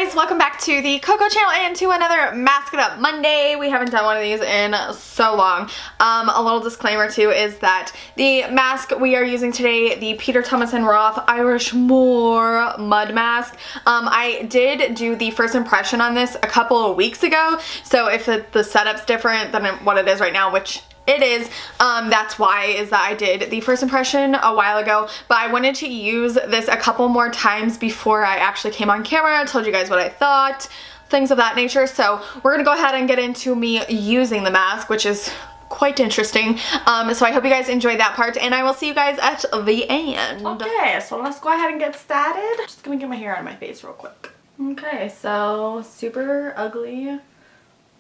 guys, welcome back to the Cocco channel and to another Mask It Up Monday. We haven't done one of these in so long. A little disclaimer too is that the mask we are using today, the Peter Thomas and Roth Irish Moor Mud Mask. I did do the first impression on this a couple of weeks ago, so if the setup's different than what it is right now, which it is, that's why is that I did the first impression a while ago, but I wanted to use this a couple more times before I actually came on camera and told you guys what I thought, things of that nature. So we're gonna go ahead and get into me using the mask, which is quite interesting. So I hope you guys enjoyed that part, and I will see you guys at the end. Okay, so let's go ahead and get started. Just gonna get my hair out of my face real quick. Okay, so super ugly,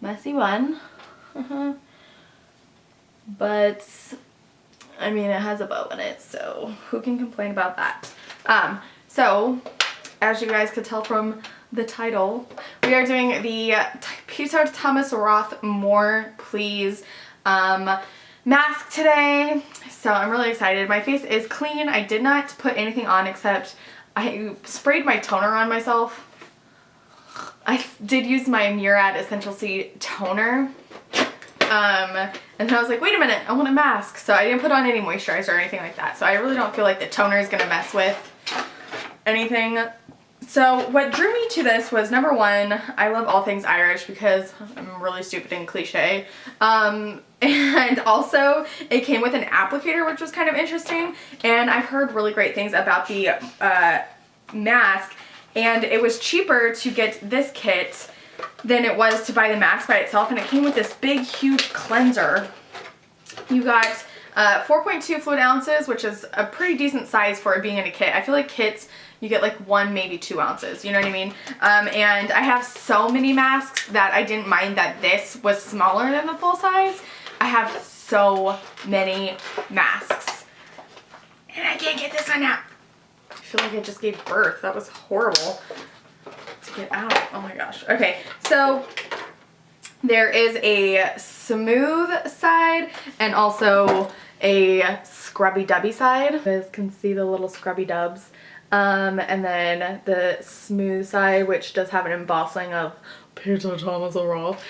messy one. But I mean, it has a bow in it, so who can complain about that? So as you guys could tell from the title, we are doing the Peter Thomas Roth More Please mask today. So I'm really excited. My face is clean. I did not put anything on except I sprayed my toner on myself. I did use my Murad Essential C toner. And then I was like, wait a minute, I want a mask. So I didn't put on any moisturizer or anything like that. So I really don't feel like the toner is going to mess with anything. So what drew me to this was, number one, I love all things Irish because I'm really stupid and cliche. And also it came with an applicator, which was kind of interesting. And I've heard really great things about the mask. And it was cheaper to get this kit than it was to buy the mask by itself, and it came with this big huge cleanser. You got 4.2 fluid ounces, which is a pretty decent size for it being in a kit. I feel like kits you get like 1, maybe 2 ounces, you know what I mean? And I have so many masks that I didn't mind that this was smaller than the full size. I have so many masks and I can't get this one out. I feel like I just gave birth. That was horrible. Get out. Oh my gosh. Okay, so there is a smooth side and also a scrubby dubby side. You guys can see the little scrubby dubs. And then the smooth side, which does have an embossing of Peter Thomas and Roth.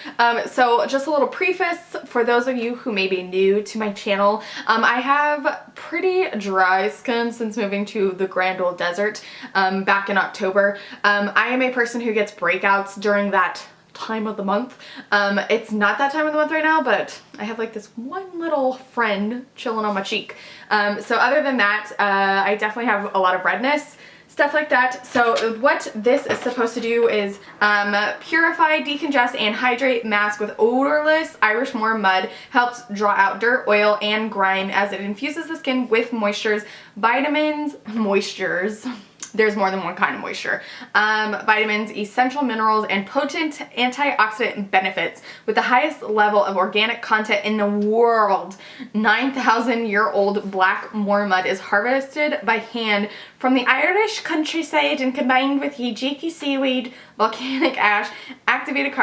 So just a little preface for those of you who may be new to my channel. I have pretty dry skin since moving to the Grand Old Desert back in October. I am a person who gets breakouts during that time of the month. It's not that time of the month right now, but I have like this one little friend chilling on my cheek. So other than that, I definitely have a lot of redness, stuff like that. So what this is supposed to do is purify, decongest, and hydrate mask with odorless Irish Moor mud. Helps draw out dirt, oil, and grime as it infuses the skin with moistures, moistures. There's more than one kind of moisture. Vitamins, essential minerals, and potent antioxidant benefits with the highest level of organic content in the world. 9,000-year-old black moor mud is harvested by hand from the Irish countryside and combined with Hijiki seaweed, volcanic ash, activated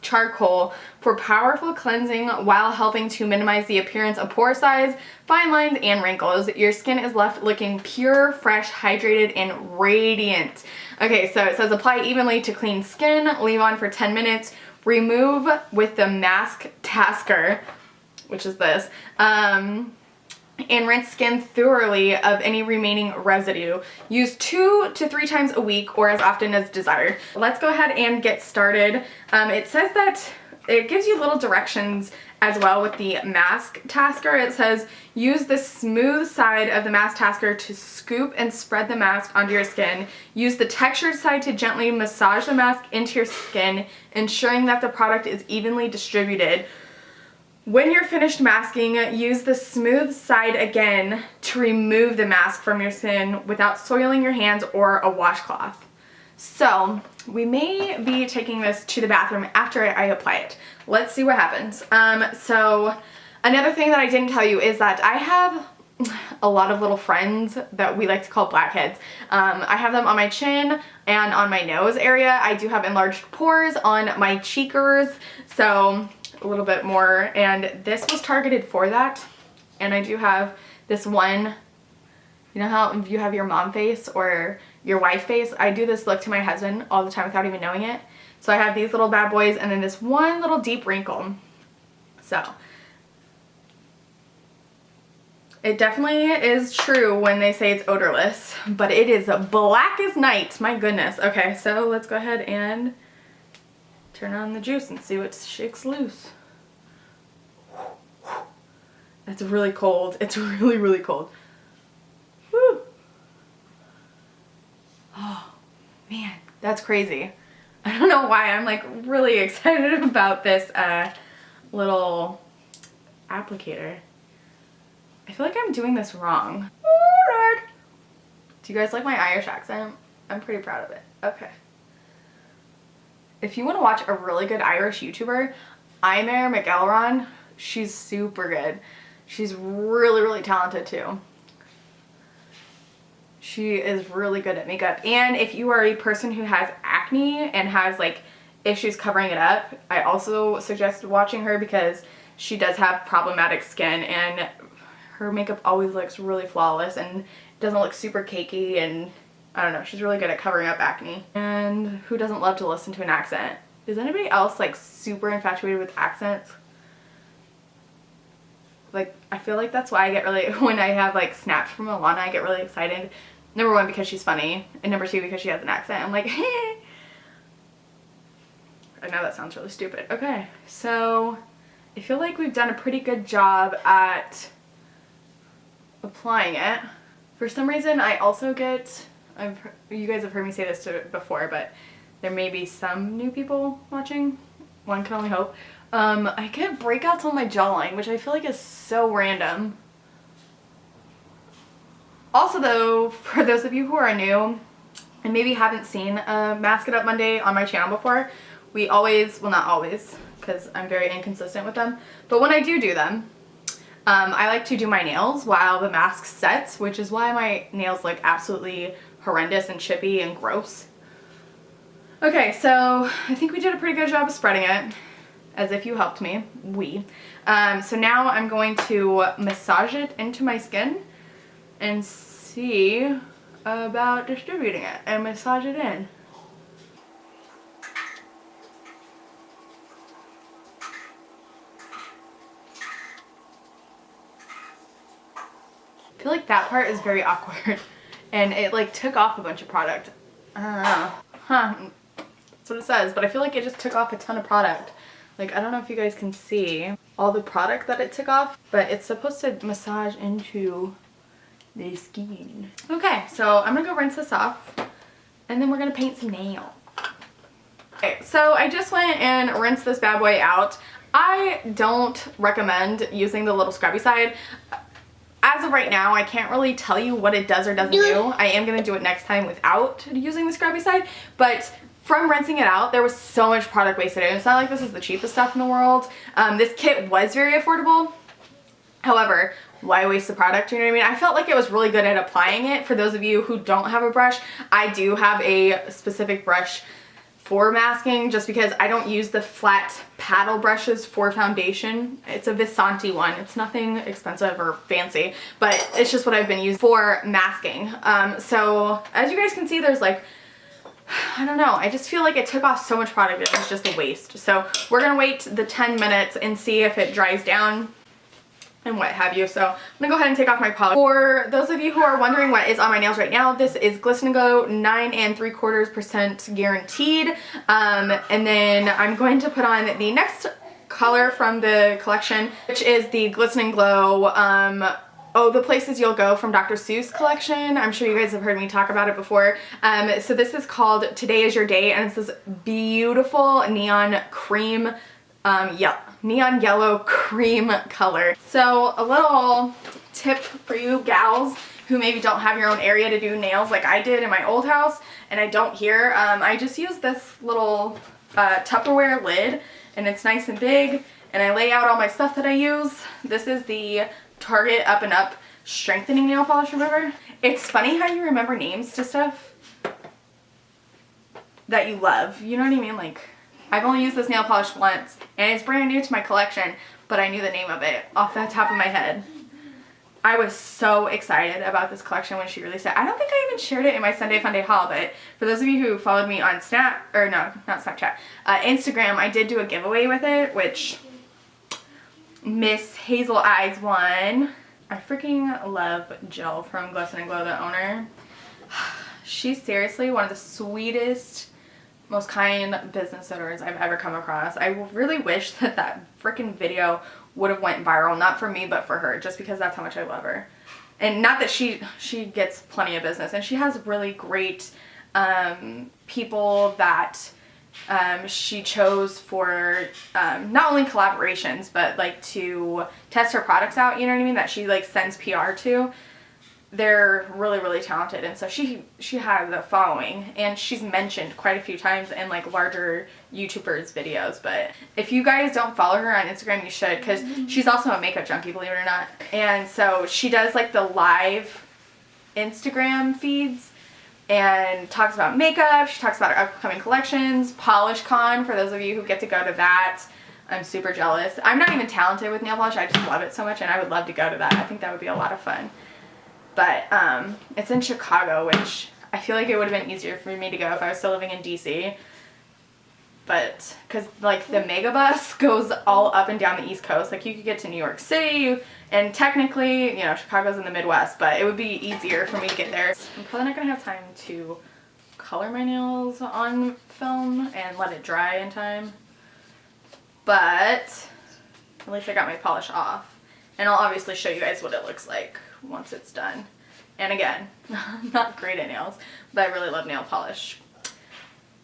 charcoal for powerful cleansing while helping to minimize the appearance of pore size, fine lines, and wrinkles. Your skin is left looking pure, fresh, hydrated, and radiant. Okay, so it says apply evenly to clean skin, leave on for 10 minutes, remove with the mask tasker, which is this, and rinse skin thoroughly of any remaining residue. Use 2 to 3 times a week or as often as desired. Let's go ahead and get started. It says that it gives you little directions as well with the mask tasker. It says use the smooth side of the mask tasker to scoop and spread the mask onto your skin. Use the textured side to gently massage the mask into your skin, ensuring that the product is evenly distributed. When you're finished masking, use the smooth side again to remove the mask from your skin without soiling your hands or a washcloth. So we may be taking this to the bathroom after I apply it. Let's see what happens. So another thing that I didn't tell you is that I have a lot of little friends that we like to call blackheads. I have them on my chin and on my nose area. I do have enlarged pores on my cheekers, so a little bit more, and this was targeted for that. And I do have this one, you know how you have your mom face or your wife face. I do this look to my husband all the time without even knowing it. So I have these little bad boys and then this one little deep wrinkle. So it definitely is true when they say it's odorless, but it is black as night. My goodness. Okay, so let's go ahead and turn on the juice and see what shakes loose. It's really cold. It's really, really cold. Woo. Oh, man, that's crazy. I don't know why I'm like really excited about this little applicator. I feel like I'm doing this wrong. Oh, Lord. Do you guys like my Irish accent? I'm pretty proud of it. Okay. If you want to watch a really good Irish YouTuber, Eyeliner, she's super good. She's really, really talented too. She is really good at makeup. And if you are a person who has acne and has like issues covering it up, I also suggest watching her because she does have problematic skin and her makeup always looks really flawless and doesn't look super cakey, and I don't know, she's really good at covering up acne. And who doesn't love to listen to an accent? Is anybody else like super infatuated with accents? Like, I feel like that's why I get really, when I have like snaps from Alana, I get really excited. Number one, because she's funny, and number two, because she has an accent. I'm like, hey. I know that sounds really stupid. Okay, so I feel like we've done a pretty good job at applying it. For some reason, I also get, you guys have heard me say this before, but there may be some new people watching. One can only hope. I get breakouts on my jawline, which I feel like is so random. Also though, for those of you who are new and maybe haven't seen a Mask It Up Monday on my channel before, we always, well not always, because I'm very inconsistent with them, but when I do them, I like to do my nails while the mask sets, which is why my nails look absolutely horrendous and chippy and gross. Okay, so I think we did a pretty good job of spreading it, as if you helped me. So now I'm going to massage it into my skin and see about distributing it and massage it in. I feel like that part is very awkward and it like took off a bunch of product. I don't know. Huh. That's what it says, but I feel like it just took off a ton of product. Like, I don't know if you guys can see all the product that it took off, but it's supposed to massage into the skin. Okay, so I'm gonna go rinse this off and then we're gonna paint some nails. Okay, so I just went and rinsed this bad boy out. I don't recommend using the little scrubby side. As of right now, I can't really tell you what it does or doesn't do. I am gonna do it next time without using the scrubby side, but from rinsing it out, there was so much product wasted. And it's not like this is the cheapest stuff in the world. This kit was very affordable. However, why waste the product? You know what I mean? I felt like it was really good at applying it. For those of you who don't have a brush, I do have a specific brush for masking just because I don't use the flat paddle brushes for foundation. It's a Visanti one. It's nothing expensive or fancy, but it's just what I've been using for masking. So as you guys can see, there's like, I don't know, I just feel like it took off so much product, it was just a waste. So we're gonna wait the 10 minutes and see if it dries down and what have you. So I'm gonna go ahead and take off my polish. For those of you who are wondering what is on my nails right now, this is Glisten & Glow 9 3/4% guaranteed. And then I'm going to put on the next color from the collection, which is the Glisten & Glow Oh, the Places You'll Go from Dr. Seuss collection. I'm sure you guys have heard me talk about it before. So this is called Today Is Your Day, and it's this beautiful neon cream, neon yellow cream color. So a little tip for you gals who maybe don't have your own area to do nails like I did in my old house, and I don't here. I just use this little Tupperware lid, and it's nice and big, and I lay out all my stuff that I use. This is the Target Up and Up Strengthening Nail Polish Remover. It's funny how you remember names to stuff that you love. You know what I mean? Like, I've only used this nail polish once, and it's brand new to my collection, but I knew the name of it off the top of my head. I was so excited about this collection when she released it. I don't think I even shared it in my Sunday Funday haul, but for those of you who followed me on Instagram, I did do a giveaway with it, which Miss Hazel Eyes won. I freaking love Jill from Glisten and Glow, the owner. She's seriously one of the sweetest, most kind business owners I've ever come across. I really wish that that freaking video would have went viral, not for me, but for her, just because that's how much I love her. And not that she gets plenty of business, and she has really great people that she chose for not only collaborations, but like to test her products out, you know what I mean, that she like sends PR to. They're really, really talented, and so she has a following, and she's mentioned quite a few times in like larger YouTubers videos. But if you guys don't follow her on Instagram, you should, because she's also a makeup junkie, believe it or not. And so she does like the live Instagram feeds and talks about makeup. She talks about her upcoming collections, Polish Con, for those of you who get to go to that. I'm super jealous. I'm not even talented with nail polish, I just love it so much, and I would love to go to that. I think that would be a lot of fun. But it's in Chicago, which I feel like it would have been easier for me to go if I was still living in DC. But because like the mega bus goes all up and down the East Coast, like you could get to New York City, and technically, you know, Chicago's in the Midwest, but it would be easier for me to get there. I'm probably not gonna have time to color my nails on film and let it dry in time. But at least I got my polish off, and I'll obviously show you guys what it looks like once it's done. And again, I'm not great at nails, but I really love nail polish.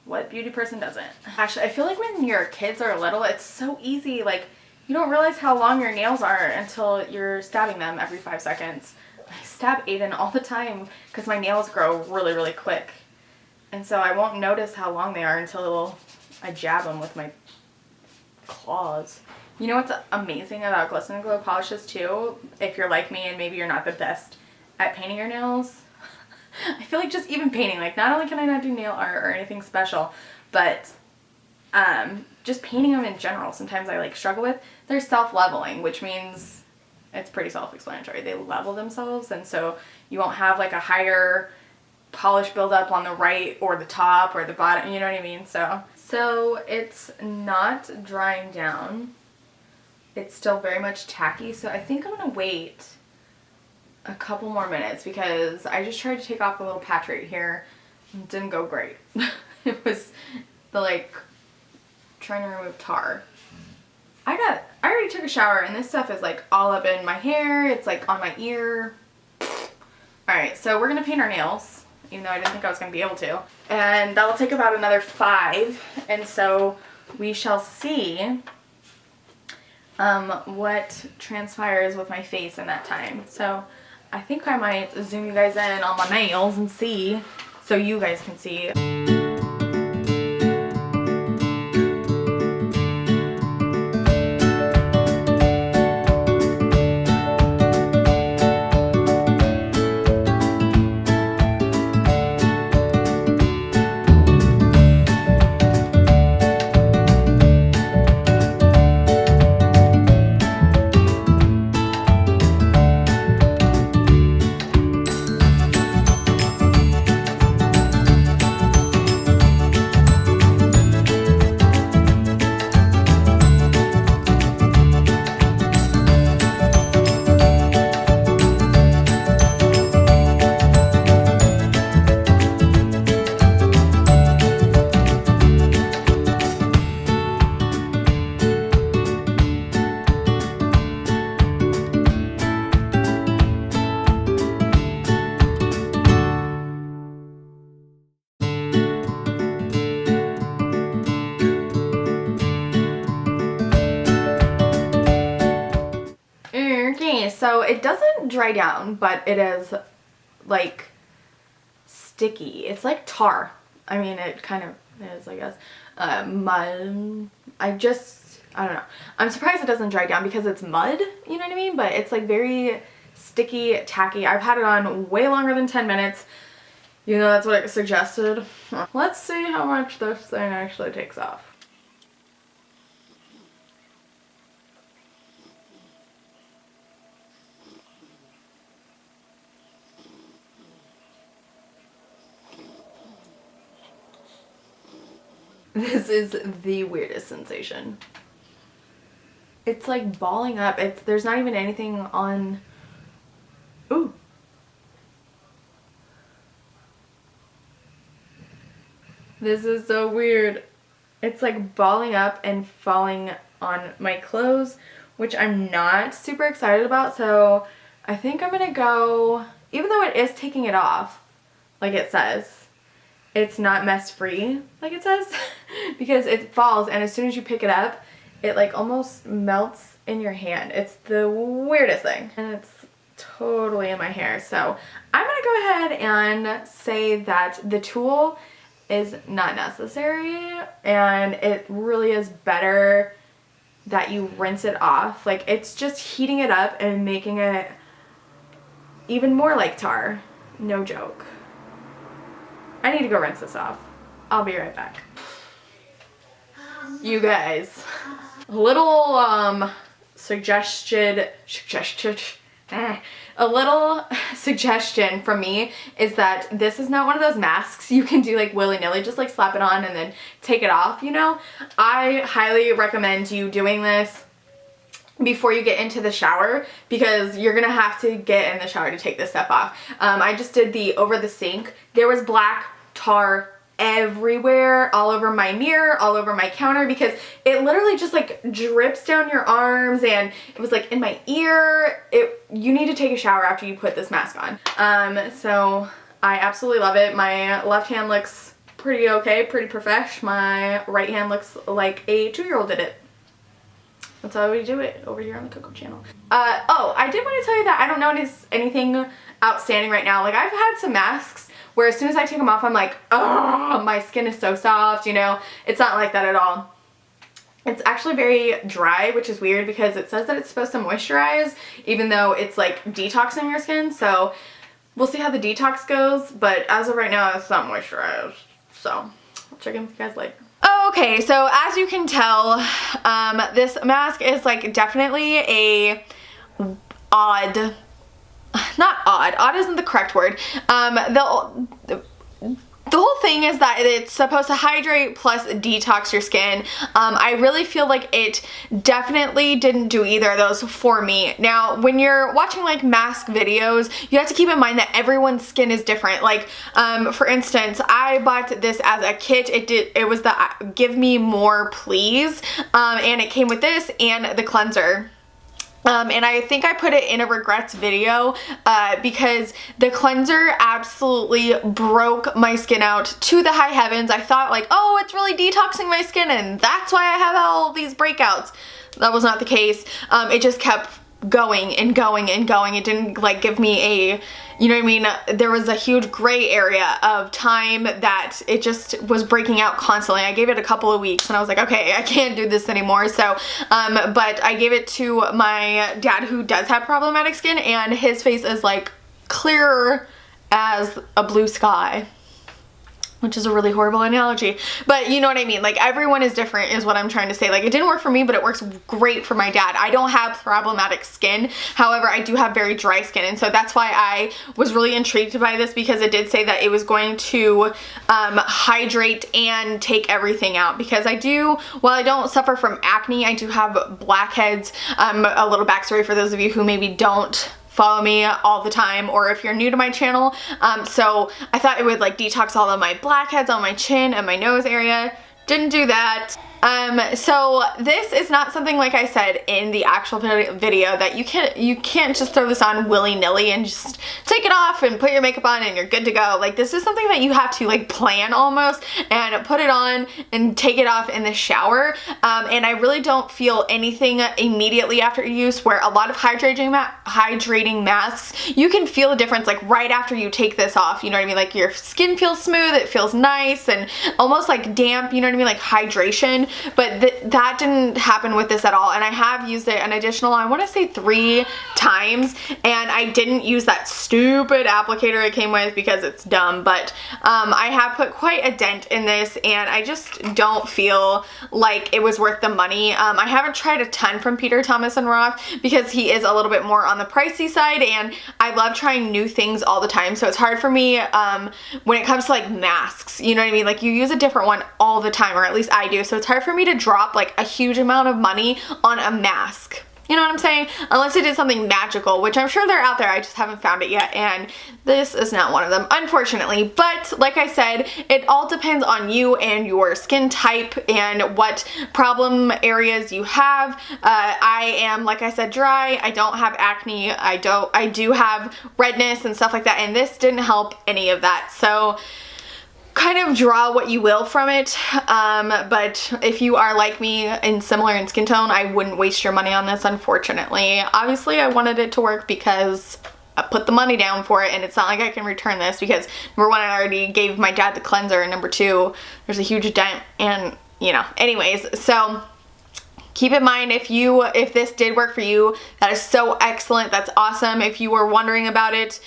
What beauty person doesn't? Actually, I feel like when your kids are little, it's so easy. Like, you don't realize how long your nails are until you're stabbing them every 5 seconds. I stab Aiden all the time because my nails grow really, really quick. And so I won't notice how long they are until I jab them with my claws. You know what's amazing about Glisten and Glow polishes too? If you're like me and maybe you're not the best at painting your nails, I feel like just even painting, like not only can I not do nail art or anything special, but just painting them in general, sometimes I like struggle with. They're self-leveling, which means it's pretty self-explanatory. They level themselves, and so you won't have like a higher polish buildup on the right or the top or the bottom, you know what I mean? So it's not drying down. It's still very much tacky, so I think I'm gonna wait a couple more minutes because I just tried to take off a little patch right here. It didn't go great. It was the like trying to remove tar. I already took a shower, and this stuff is like all up in my hair. It's like on my ear. Alright, so we're gonna paint our nails, even though I didn't think I was gonna be able to. And that'll take about another 5, and so we shall see what transpires with my face in that time. So I think I might zoom you guys in on my nails and see, so you guys can see. Okay, so it doesn't dry down, but it is like sticky. It's like tar. I mean, it kind of is, I guess. Mud. I don't know. I'm surprised it doesn't dry down because it's mud, you know what I mean? But it's like very sticky, tacky. I've had it on way longer than 10 minutes. You know, that's what it suggested. Let's see how much this thing actually takes off. This is the weirdest sensation. It's like balling up. There's not even anything on. Ooh. This is so weird. It's like balling up and falling on my clothes, which I'm not super excited about. So I think I'm gonna go, even though it is taking it off, like it says, it's not mess free, like it says, because it falls and as soon as you pick it up, it like almost melts in your hand. It's the weirdest thing. And it's totally in my hair. So I'm gonna go ahead and say that the tool is not necessary, and it really is better that you rinse it off. Like, it's just heating it up and making it even more like tar. No joke. I need to go rinse this off. I'll be right back. You guys, a little suggestion from me is that this is not one of those masks you can do like willy-nilly, just like slap it on and then take it off, you know. I highly recommend you doing this before you get into the shower, because you're gonna have to get in the shower to take this stuff off. I just did the over the sink. There was black tar everywhere, all over my mirror, all over my counter, because it literally just like drips down your arms, and it was like in my ear. You need to take a shower after you put this mask on. So I absolutely love it. My left hand looks pretty okay, pretty profesh. My right hand looks like a 2-year-old did it. That's how we do it over here on the Cocco channel. Oh, I did want to tell you that I don't notice anything outstanding right now. Like, I've had some masks where as soon as I take them off, I'm like, oh, my skin is so soft, you know. It's not like that at all. It's actually very dry, which is weird because it says that it's supposed to moisturize, even though it's like detoxing your skin. So we'll see how the detox goes, but as of right now, it's not moisturized. So I'll check in with you guys later. Okay, so as you can tell, this mask is like definitely a odd, not odd, odd isn't the correct word. The whole thing is that it's supposed to hydrate plus detox your skin. I really feel like it definitely didn't do either of those for me. Now, when you're watching like mask videos, you have to keep in mind that everyone's skin is different. Like, for instance, I bought this as a kit. It was the Give Me More Please, and it came with this and the cleanser. And I think I put it in a regrets video because the cleanser absolutely broke my skin out to the high heavens. I thought like, oh, it's really detoxing my skin and that's why I have all these breakouts. That was not the case. It just kept going and going and going. It didn't like give me a, you know what I mean? There was a huge gray area of time that it just was breaking out constantly. I gave it a couple of weeks and I was like, okay, I can't do this anymore. So, but I gave it to my dad who does have problematic skin, and his face is like clearer as a blue sky, which is a really horrible analogy, but you know what I mean. Like, everyone is different is what I'm trying to say. Like, it didn't work for me, but it works great for my dad. I don't have problematic skin. However, I do have very dry skin, and so that's why I was really intrigued by this, because it did say that it was going to hydrate and take everything out, because I do, while I don't suffer from acne, I do have blackheads. A little backstory for those of you who maybe don't follow me all the time, or if you're new to my channel. So I thought it would like detox all of my blackheads on my chin and my nose area. Didn't do that. So this is not something, like I said in the actual video, that you can't just throw this on willy-nilly and just take it off and put your makeup on and you're good to go. Like, this is something that you have to like plan almost and put it on and take it off in the shower. And I really don't feel anything immediately after use, where a lot of hydrating masks, you can feel a difference like right after you take this off. You know what I mean? Like, your skin feels smooth, it feels nice and almost like damp, you know what I mean? Like hydration. but that didn't happen with this at all. And I have used it an additional, I want to say 3 times, and I didn't use that stupid applicator it came with because it's dumb, but I have put quite a dent in this, and I just don't feel like it was worth the money. I haven't tried a ton from Peter Thomas and Roth because he is a little bit more on the pricey side, and I love trying new things all the time, so it's hard for me when it comes to like masks, you know what I mean? Like you use a different one all the time, or at least I do, so it's hard for me to drop like a huge amount of money on a mask. You know what I'm saying? Unless it is something magical, which I'm sure they're out there, I just haven't found it yet, and this is not one of them, unfortunately. But like I said, it all depends on you and your skin type and what problem areas you have. I am, like I said, dry. I don't have acne. I do have redness and stuff like that, and this didn't help any of that. So kind of draw what you will from it, but if you are like me and similar in skin tone, I wouldn't waste your money on this, unfortunately. Obviously I wanted it to work because I put the money down for it, and it's not like I can return this because number 1, I already gave my dad the cleanser, and number 2, there's a huge dent, and you know, anyways, so keep in mind, if this did work for you, that is so excellent, that's awesome. If you were wondering about it,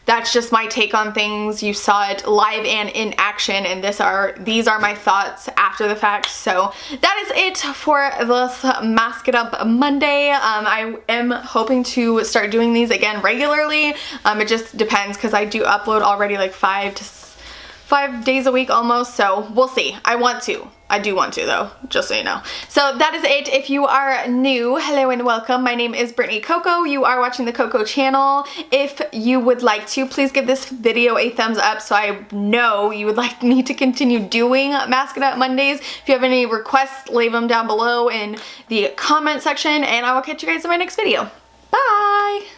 that's just my take on things. You saw it live and in action, and these are my thoughts after the fact. So that is it for this Mask It Up Monday. I am hoping to start doing these again regularly. It just depends because I do upload already like 5 days a week almost, so we'll see. I do want to though, just so you know. So that is it. If you are new, hello and welcome. My name is Brittany Cocco. You are watching the Cocco channel. If you would like to, please give this video a thumbs up so I know you would like me to continue doing Mask It Up Mondays. If you have any requests, leave them down below in the comment section, and I will catch you guys in my next video. Bye!